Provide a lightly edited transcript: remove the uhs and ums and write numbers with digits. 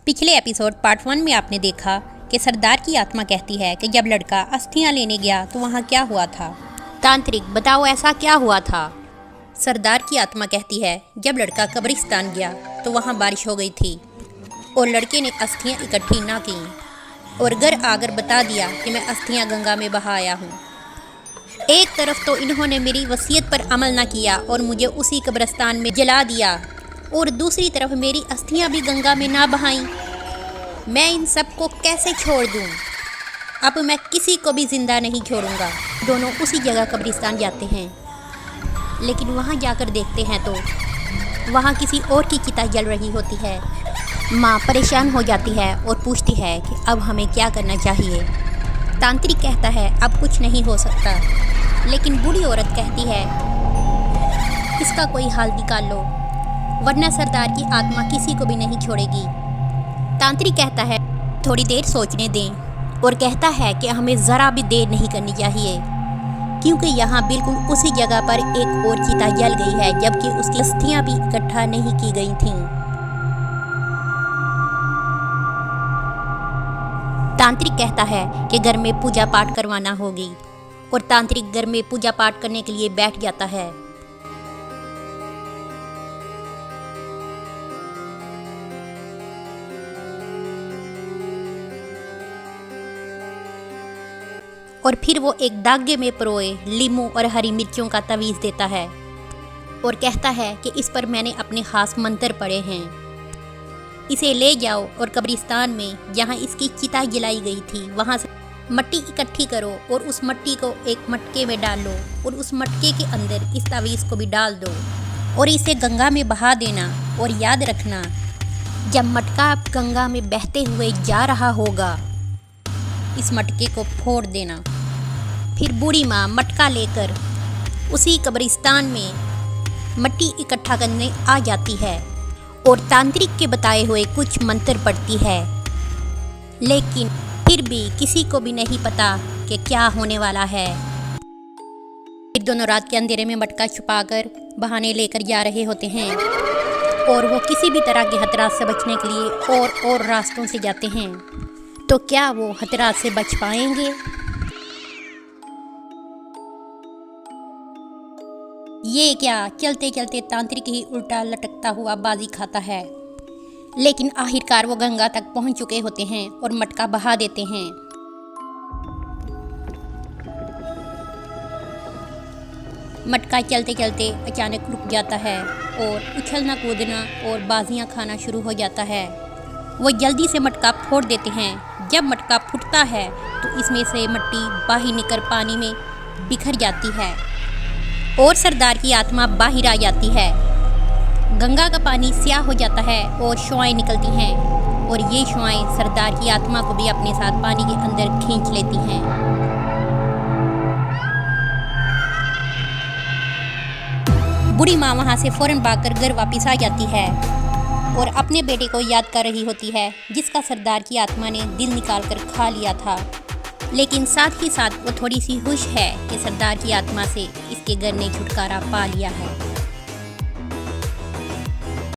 पिछले episode part 1 में आपने देखा कि सरदार की आत्मा कहती है कि जब लड़का अस्थियां लेने गया तो वहाँ क्या हुआ था। तांत्रिक बताओ ऐसा क्या हुआ था। सरदार की आत्मा कहती है जब लड़का कब्रिस्तान गया तो वहाँ बारिश हो गई थी और लड़के ने अस्थियां इकट्ठी ना की और घर आकर बता दिया कि मैं अस्थियां गंगा में बहा आया हूँ। एक तरफ तो इन्होंने मेरी वसीयत पर अमल ना किया और मुझे उसी कब्रिस्तान में जला दिया और दूसरी तरफ मेरी अस्थियां भी गंगा में ना बहाईं। मैं इन सब को कैसे छोड़ दूं? अब मैं किसी को भी ज़िंदा नहीं छोड़ूंगा। दोनों उसी जगह कब्रिस्तान जाते हैं, लेकिन वहाँ जाकर देखते हैं तो वहाँ किसी और की चिता जल रही होती है। माँ परेशान हो जाती है और पूछती है कि अब हमें क्या करना चाहिए। तांत्रिक कहता है अब कुछ नहीं हो सकता, लेकिन बूढ़ी औरत कहती है इसका कोई हल निकाल लो, वरना सरदार की आत्मा किसी को भी नहीं छोड़ेगी। तांत्रिक कहता है थोड़ी देर सोचने दें और कहता है कि हमें ज़रा भी देर नहीं करनी चाहिए, क्योंकि यहाँ बिल्कुल उसी जगह पर एक और चिता जल गई है, जबकि उसकी अस्थियाँ भी इकट्ठा नहीं की गई थीं। तांत्रिक कहता है कि घर में पूजा पाठ करवाना होगी और तांत्रिक घर में पूजा पाठ करने के लिए बैठ जाता है। और फिर वो एक धागे में परोए लीमू और हरी मिर्चों का तवीज़ देता है और कहता है कि इस पर मैंने अपने खास मंत्र पढ़े हैं, इसे ले जाओ और कब्रिस्तान में जहाँ इसकी चिता जलाई गई थी वहाँ से मिट्टी इकट्ठी करो और उस मिट्टी को एक मटके में डाल लो और उस मटके के अंदर इस तवीज़ को भी डाल दो और इसे गंगा में बहा देना। और याद रखना जब मटका गंगा में बहते हुए जा रहा होगा इस मटके को फोड़ देना। फिर बूढ़ी माँ मटका लेकर उसी कब्रिस्तान में मिट्टी इकट्ठा करने आ जाती है और तांत्रिक के बताए हुए कुछ मंत्र पढ़ती है, लेकिन फिर भी किसी को भी नहीं पता कि क्या होने वाला है। फिर दोनों रात के अंधेरे में मटका छुपाकर बहाने लेकर जा रहे होते हैं और वो किसी भी तरह के खतरात से बचने के लिए और रास्तों से जाते हैं। तो क्या वो खतरात से बच पाएंगे? ये क्या चलते चलते तांत्रिक ही उल्टा लटकता हुआ बाजी खाता है, लेकिन आखिरकार वो गंगा तक पहुंच चुके होते हैं और मटका बहा देते हैं। मटका चलते चलते अचानक रुक जाता है और उछलना कूदना और बाजियां खाना शुरू हो जाता है। वो जल्दी से मटका फोड़ देते हैं। जब मटका फूटता है तो इसमें से मिट्टी बाहर निकल पानी में बिखर जाती है और सरदार की आत्मा बाहर आ जाती है। गंगा का पानी स्याह हो जाता है और शुआएं निकलती हैं और ये शुआएं सरदार की आत्मा को भी अपने साथ पानी के अंदर खींच लेती हैं। बूढ़ी माँ वहाँ से फौरन भागकर घर वापस आ जाती है और अपने बेटे को याद कर रही होती है जिसका सरदार की आत्मा ने दिल निकाल कर खा लिया था, लेकिन साथ ही साथ वो थोड़ी सी खुश है कि सरदार की आत्मा से इसके घर ने छुटकारा पा लिया है।